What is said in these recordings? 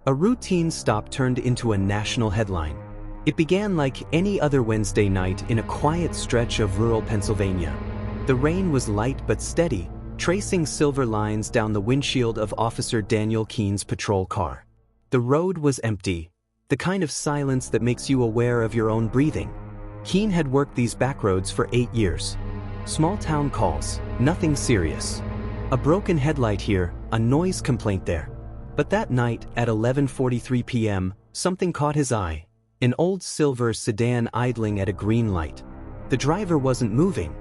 A routine stop turned into a national headline. It began like any other Wednesday night in a quiet stretch of rural Pennsylvania. The rain was light but steady, tracing silver lines down the windshield of Officer Daniel Keene's patrol car. The road was empty, the kind of silence that makes you aware of your own breathing. Keene had worked these backroads for 8 years. Small town calls, nothing serious. A broken headlight here, a noise complaint there. But that night at 11:43 p.m., something caught his eye. An old silver sedan idling at a green light. The driver wasn't moving.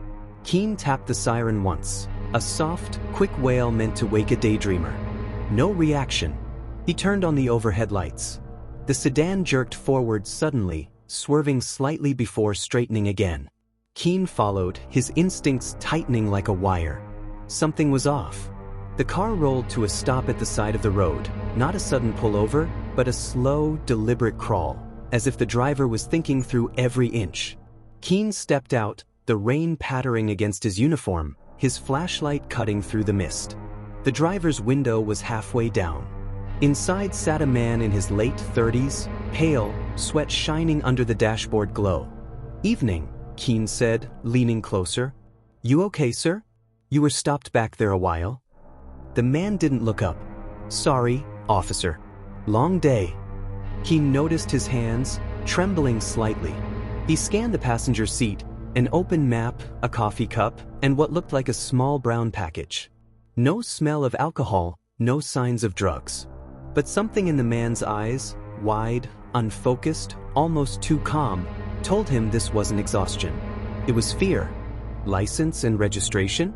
Keene tapped the siren once, a soft, quick wail meant to wake a daydreamer. No reaction. He turned on the overhead lights. The sedan jerked forward suddenly, swerving slightly before straightening again. Keene followed, his instincts tightening like a wire. Something was off. The car rolled to a stop at the side of the road, not a sudden pullover, but a slow, deliberate crawl, as if the driver was thinking through every inch. Keene stepped out, the rain pattering against his uniform, his flashlight cutting through the mist. The driver's window was halfway down. Inside sat a man in his late 30s, pale, sweat shining under the dashboard glow. "Evening," Keene said, leaning closer. "You okay, sir? You were stopped back there a while." The man didn't look up. "Sorry, officer. Long day." Keene noticed his hands, trembling slightly. He scanned the passenger seat, an open map, a coffee cup, and what looked like a small brown package. No smell of alcohol, no signs of drugs. But something in the man's eyes, wide, unfocused, almost too calm, told him this wasn't exhaustion. It was fear. "License and registration?"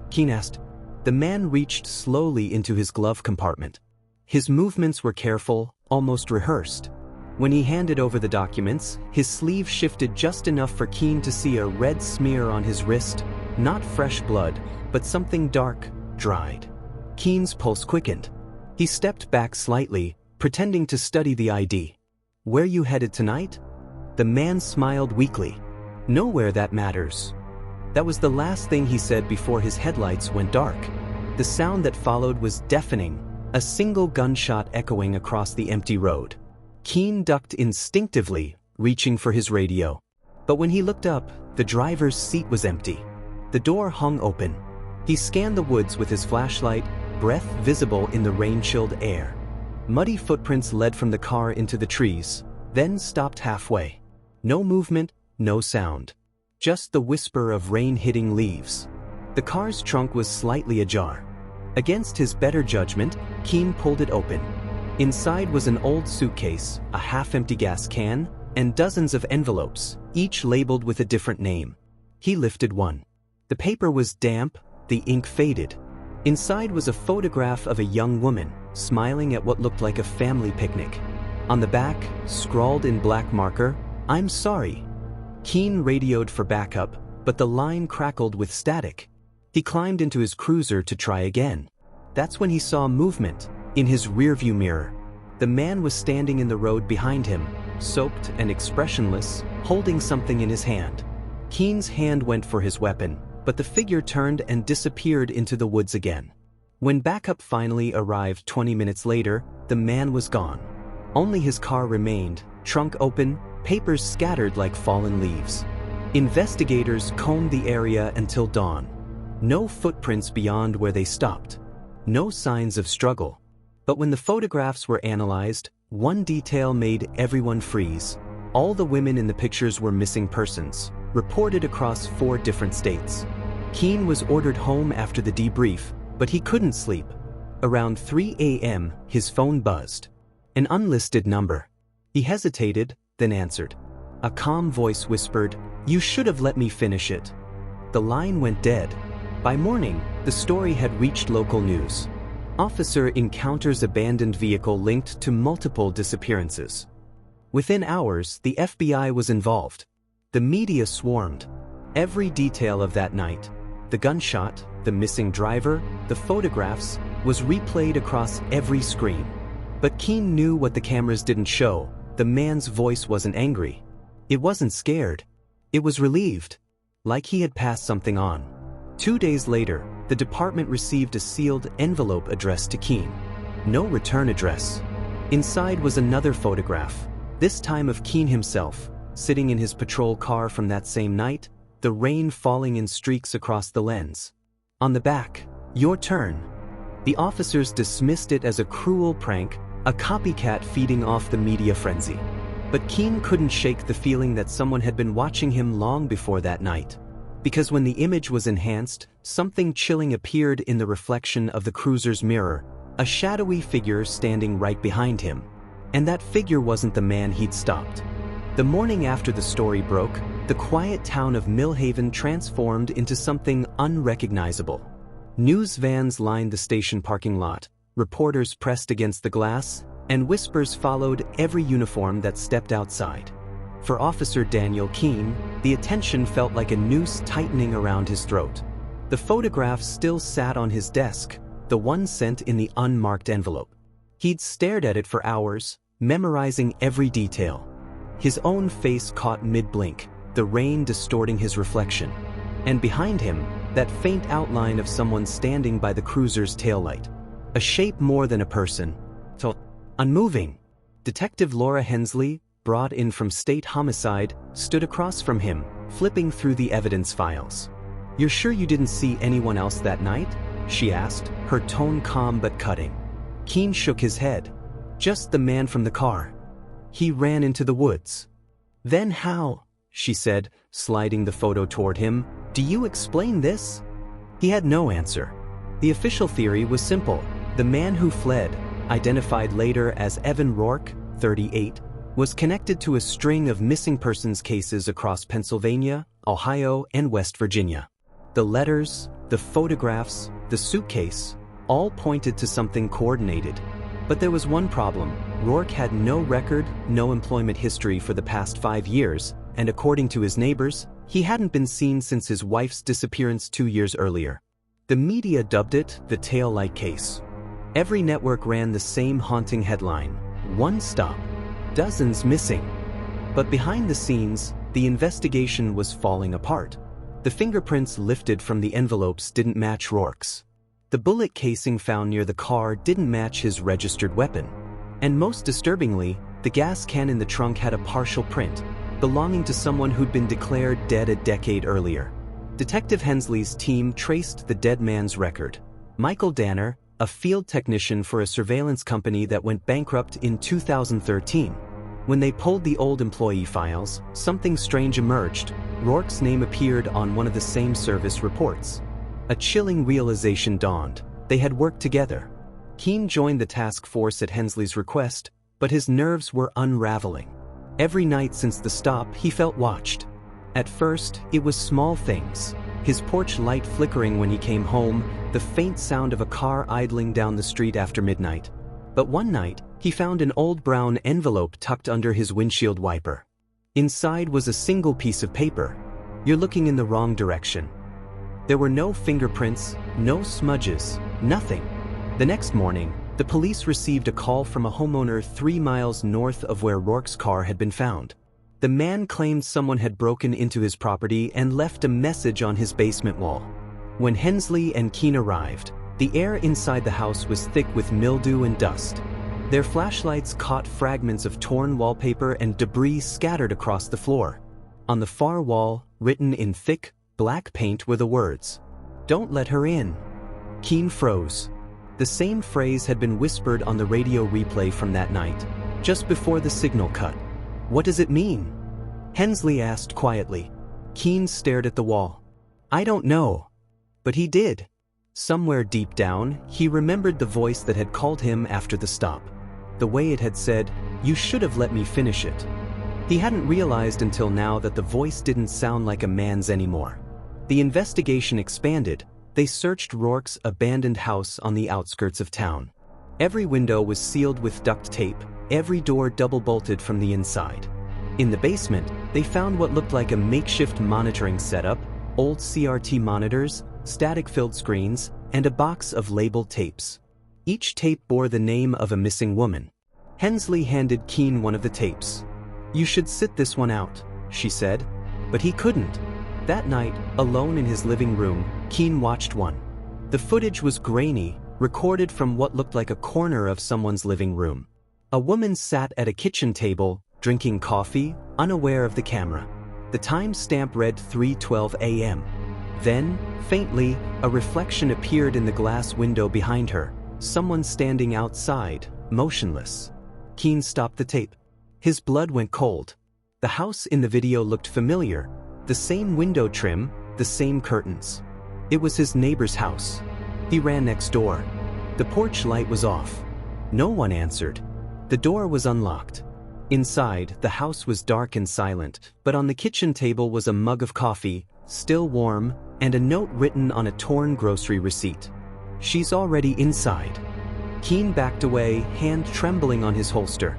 Keene asked. The man reached slowly into his glove compartment. His movements were careful, almost rehearsed. When he handed over the documents, his sleeve shifted just enough for Keene to see a red smear on his wrist, not fresh blood, but something dark, dried. Keene's pulse quickened. He stepped back slightly, pretending to study the ID. "Where you headed tonight?" The man smiled weakly. "Nowhere that matters." That was the last thing he said before his headlights went dark. The sound that followed was deafening, a single gunshot echoing across the empty road. Keene ducked instinctively, reaching for his radio. But when he looked up, the driver's seat was empty. The door hung open. He scanned the woods with his flashlight, breath visible in the rain-chilled air. Muddy footprints led from the car into the trees, then stopped halfway. No movement, no sound. Just the whisper of rain hitting leaves. The car's trunk was slightly ajar. Against his better judgment, Keene pulled it open. Inside was an old suitcase, a half-empty gas can, and dozens of envelopes, each labeled with a different name. He lifted one. The paper was damp, the ink faded. Inside was a photograph of a young woman, smiling at what looked like a family picnic. On the back, scrawled in black marker, "I'm sorry." Keene radioed for backup, but the line crackled with static. He climbed into his cruiser to try again. That's when he saw movement. In his rearview mirror, the man was standing in the road behind him, soaked and expressionless, holding something in his hand. Keene's hand went for his weapon, but the figure turned and disappeared into the woods again. When backup finally arrived 20 minutes later, the man was gone. Only his car remained, trunk open, papers scattered like fallen leaves. Investigators combed the area until dawn. No footprints beyond where they stopped. No signs of struggle. But when the photographs were analyzed, one detail made everyone freeze. All the women in the pictures were missing persons, reported across 4 different states. Keene was ordered home after the debrief, but he couldn't sleep. Around 3 a.m., his phone buzzed. An unlisted number. He hesitated, then answered. A calm voice whispered, "You should have let me finish it." The line went dead. By morning, the story had reached local news. Officer encounters abandoned vehicle linked to multiple disappearances. Within hours, the FBI was involved. The media swarmed. Every detail of that night, the gunshot, the missing driver, the photographs, was replayed across every screen. But Keene knew what the cameras didn't show. The man's voice wasn't angry. It wasn't scared. It was relieved. Like he had passed something on. 2 days later, the department received a sealed envelope addressed to Keene. No return address. Inside was another photograph, this time of Keene himself, sitting in his patrol car from that same night, the rain falling in streaks across the lens. On the back, "Your turn." The officers dismissed it as a cruel prank, a copycat feeding off the media frenzy. But Keene couldn't shake the feeling that someone had been watching him long before that night. Because when the image was enhanced, something chilling appeared in the reflection of the cruiser's mirror, a shadowy figure standing right behind him. And that figure wasn't the man he'd stopped. The morning after the story broke, the quiet town of Millhaven transformed into something unrecognizable. News vans lined the station parking lot, reporters pressed against the glass, and whispers followed every uniform that stepped outside. For Officer Daniel Keene, the attention felt like a noose tightening around his throat. The photograph still sat on his desk, the one sent in the unmarked envelope. He'd stared at it for hours, memorizing every detail. His own face caught mid-blink, the rain distorting his reflection. And behind him, that faint outline of someone standing by the cruiser's taillight. A shape more than a person. So, unmoving. Detective Laura Hensley, brought in from state homicide, stood across from him, flipping through the evidence files. "You're sure you didn't see anyone else that night?" she asked, her tone calm but cutting. Keene shook his head. "Just the man from the car. He ran into the woods." "Then how?" she said, sliding the photo toward him. "Do you explain this?" He had no answer. The official theory was simple. The man who fled, identified later as Evan Rourke, 38, was connected to a string of missing persons cases across Pennsylvania, Ohio, and West Virginia. The letters, the photographs, the suitcase, all pointed to something coordinated. But there was one problem. Rourke had no record, no employment history for the past 5 years, and according to his neighbors, he hadn't been seen since his wife's disappearance 2 years earlier. The media dubbed it the taillight case. Every network ran the same haunting headline: "One stop, dozens missing." But behind the scenes, the investigation was falling apart. The fingerprints lifted from the envelopes didn't match Rourke's. The bullet casing found near the car didn't match his registered weapon. And most disturbingly, the gas can in the trunk had a partial print, belonging to someone who'd been declared dead a decade earlier. Detective Hensley's team traced the dead man's record. Michael Danner, a field technician for a surveillance company that went bankrupt in 2013. When they pulled the old employee files, something strange emerged. Rourke's name appeared on one of the same service reports. A chilling realization dawned. They had worked together. Keene joined the task force at Hensley's request, but his nerves were unraveling. Every night since the stop, he felt watched. At first, it was small things. His porch light flickering when he came home, the faint sound of a car idling down the street after midnight. But one night, he found an old brown envelope tucked under his windshield wiper. Inside was a single piece of paper. "You're looking in the wrong direction." There were no fingerprints, no smudges, nothing. The next morning, the police received a call from a homeowner 3 miles north of where Rourke's car had been found. The man claimed someone had broken into his property and left a message on his basement wall. When Hensley and Keene arrived, the air inside the house was thick with mildew and dust. Their flashlights caught fragments of torn wallpaper and debris scattered across the floor. On the far wall, written in thick, black paint, were the words, "Don't let her in." Keene froze. The same phrase had been whispered on the radio replay from that night, just before the signal cut. "What does it mean?" Hensley asked quietly. Keene stared at the wall. "I don't know." But he did. Somewhere deep down, he remembered the voice that had called him after the stop. The way it had said, "You should have let me finish it." He hadn't realized until now that the voice didn't sound like a man's anymore. The investigation expanded. They searched Rourke's abandoned house on the outskirts of town. Every window was sealed with duct tape, every door double-bolted from the inside. In the basement, they found what looked like a makeshift monitoring setup, old CRT monitors, static-filled screens, and a box of labeled tapes. Each tape bore the name of a missing woman. Hensley handed Keene one of the tapes. "You should sit this one out," she said. But he couldn't. That night, alone in his living room, Keene watched one. The footage was grainy, recorded from what looked like a corner of someone's living room. A woman sat at a kitchen table, drinking coffee, unaware of the camera. The time stamp read 3:12 a.m. Then, faintly, a reflection appeared in the glass window behind her, someone standing outside, motionless. Keene stopped the tape. His blood went cold. The house in the video looked familiar, the same window trim, the same curtains. It was his neighbor's house. He ran next door. The porch light was off. No one answered. The door was unlocked. Inside, the house was dark and silent, but on the kitchen table was a mug of coffee, still warm, and a note written on a torn grocery receipt. "She's already inside." Keene backed away, hand trembling on his holster.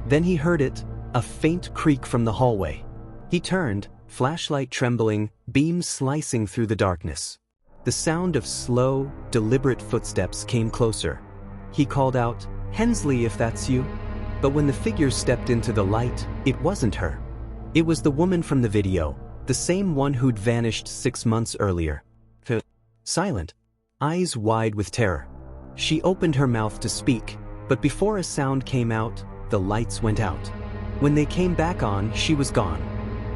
Then he heard it, a faint creak from the hallway. He turned, flashlight trembling, beam slicing through the darkness. The sound of slow, deliberate footsteps came closer. He called out, "Hensley, if that's you." But when the figure stepped into the light, it wasn't her. It was the woman from the video, the same one who'd vanished 6 months earlier. Silent, eyes wide with terror. She opened her mouth to speak, but before a sound came out, the lights went out. When they came back on, she was gone.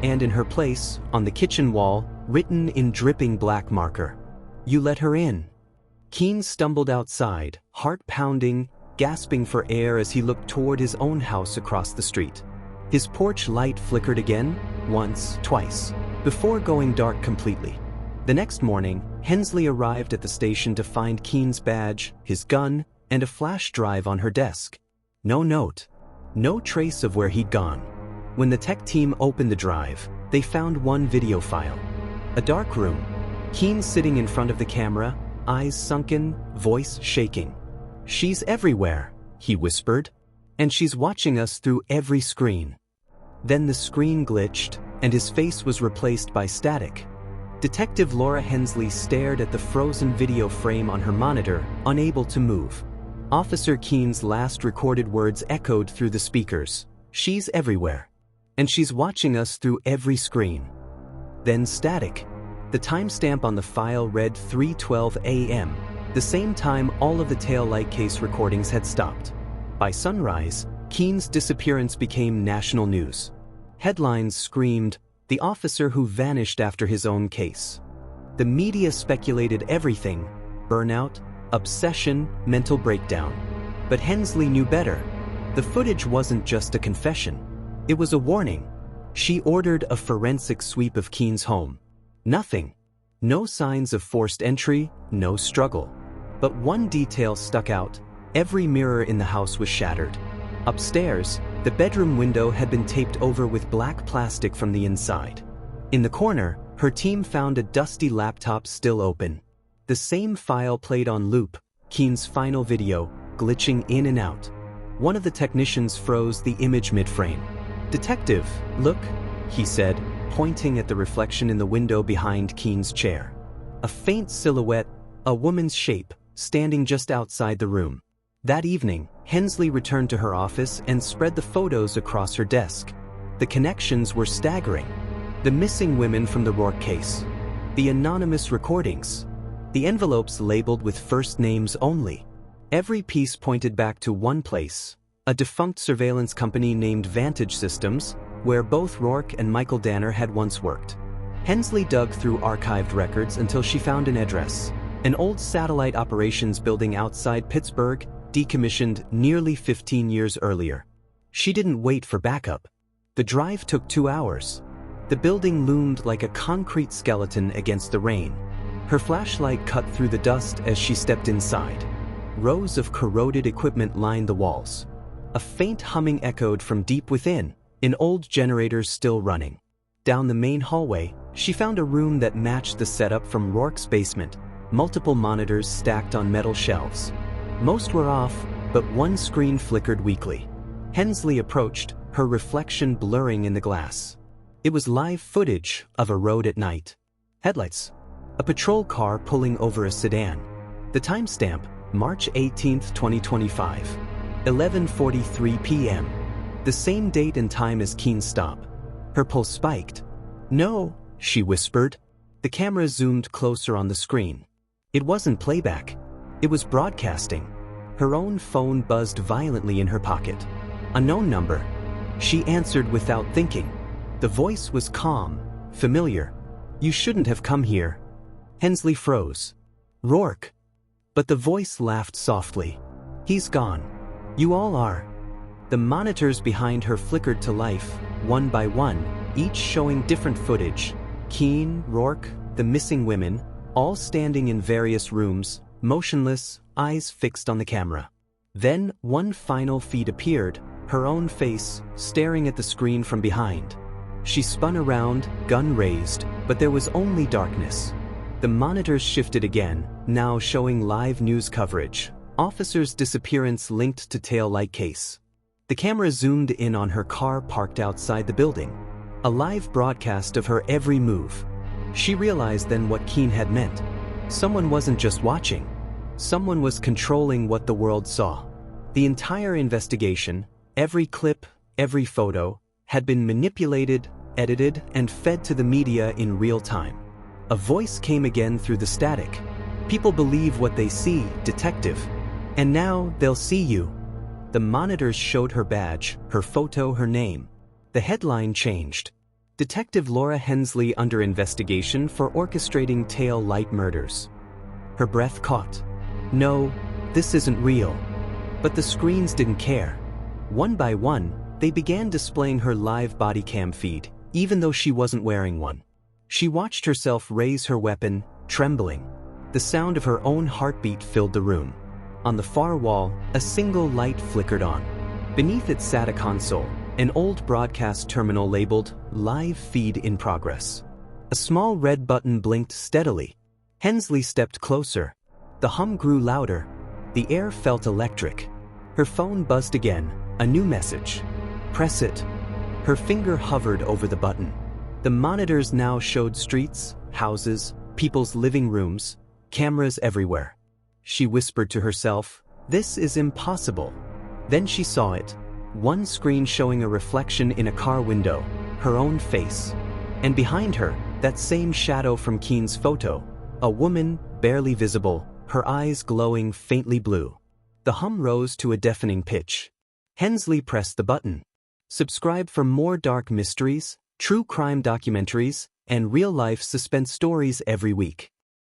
And in her place, on the kitchen wall, written in dripping black marker, "You let her in." Keene stumbled outside, heart pounding, gasping for air as he looked toward his own house across the street. His porch light flickered again, once, twice, before going dark completely. The next morning, Hensley arrived at the station to find Keene's badge, his gun, and a flash drive on her desk. No note. No trace of where he'd gone. When the tech team opened the drive, they found one video file. A dark room. Keene sitting in front of the camera, eyes sunken, voice shaking. "She's everywhere," he whispered. "And she's watching us through every screen." Then the screen glitched, and his face was replaced by static. Detective Laura Hensley stared at the frozen video frame on her monitor, unable to move. Officer Keene's last recorded words echoed through the speakers. "She's everywhere. And she's watching us through every screen." Then static. The timestamp on the file read 3:12 a.m., the same time all of the taillight case recordings had stopped. By sunrise, Keene's disappearance became national news. Headlines screamed, "The officer who vanished after his own case." The media speculated everything: burnout, obsession, mental breakdown. But Hensley knew better. The footage wasn't just a confession. It was a warning. She ordered a forensic sweep of Keene's home. Nothing. No signs of forced entry, no struggle. But one detail stuck out. Every mirror in the house was shattered. Upstairs, the bedroom window had been taped over with black plastic from the inside. In the corner, her team found a dusty laptop still open. The same file played on loop, Keene's final video, glitching in and out. One of the technicians froze the image mid-frame. "Detective, look," he said, pointing at the reflection in the window behind Keene's chair. A faint silhouette, a woman's shape, standing just outside the room. That evening, Hensley returned to her office and spread the photos across her desk. The connections were staggering. The missing women from the Rourke case. The anonymous recordings. The envelopes labeled with first names only. Every piece pointed back to one place, a defunct surveillance company named Vantage Systems, where both Rourke and Michael Danner had once worked. Hensley dug through archived records until she found an address. An old satellite operations building outside Pittsburgh, decommissioned nearly 15 years earlier. She didn't wait for backup. The drive took 2 hours. The building loomed like a concrete skeleton against the rain. Her flashlight cut through the dust as she stepped inside. Rows of corroded equipment lined the walls. A faint humming echoed from deep within, an old generator still running. Down the main hallway, she found a room that matched the setup from Rourke's basement. Multiple monitors stacked on metal shelves. Most were off, but one screen flickered weakly. Hensley approached, her reflection blurring in the glass. It was live footage of a road at night. Headlights. A patrol car pulling over a sedan. The timestamp, March 18, 2025. 11:43 p.m. The same date and time as Keene's stop. Her pulse spiked. "No," she whispered. The camera zoomed closer on the screen. It wasn't playback. It was broadcasting. Her own phone buzzed violently in her pocket. "Unknown number." She answered without thinking. The voice was calm, familiar. "You shouldn't have come here." Hensley froze. "Rourke." But the voice laughed softly. "He's gone. You all are." The monitors behind her flickered to life, one by one, each showing different footage. Keene, Rourke, the missing women, all standing in various rooms, motionless, eyes fixed on the camera. Then one final feed appeared, her own face, staring at the screen from behind. She spun around, gun raised, but there was only darkness. The monitors shifted again, now showing live news coverage. Officer's disappearance linked to taillight case. The camera zoomed in on her car parked outside the building. A live broadcast of her every move. She realized then what Keene had meant. Someone wasn't just watching. Someone was controlling what the world saw. The entire investigation, every clip, every photo, had been manipulated, edited, and fed to the media in real time. A voice came again through the static. "People believe what they see, detective. And now they'll see you." The monitors showed her badge, her photo, her name. The headline changed. "Detective Laura Hensley under investigation for orchestrating tail light murders." Her breath caught. No, this isn't real. But the screens didn't care. One by one, they began displaying her live body cam feed, even though she wasn't wearing one. She watched herself raise her weapon, trembling. The sound of her own heartbeat filled the room. On the far wall, a single light flickered on. Beneath it sat a console, an old broadcast terminal labeled "Live Feed in Progress." A small red button blinked steadily. Hensley stepped closer. The hum grew louder. The air felt electric. Her phone buzzed again, a new message. "Press it." Her finger hovered over the button. The monitors now showed streets, houses, people's living rooms, cameras everywhere. She whispered to herself, "This is impossible." Then she saw it. One screen showing a reflection in a car window, her own face. And behind her, that same shadow from Keene's photo, a woman, barely visible, her eyes glowing faintly blue. The hum rose to a deafening pitch. Hensley pressed the button. Subscribe for more dark mysteries, true crime documentaries, and real-life suspense stories every week.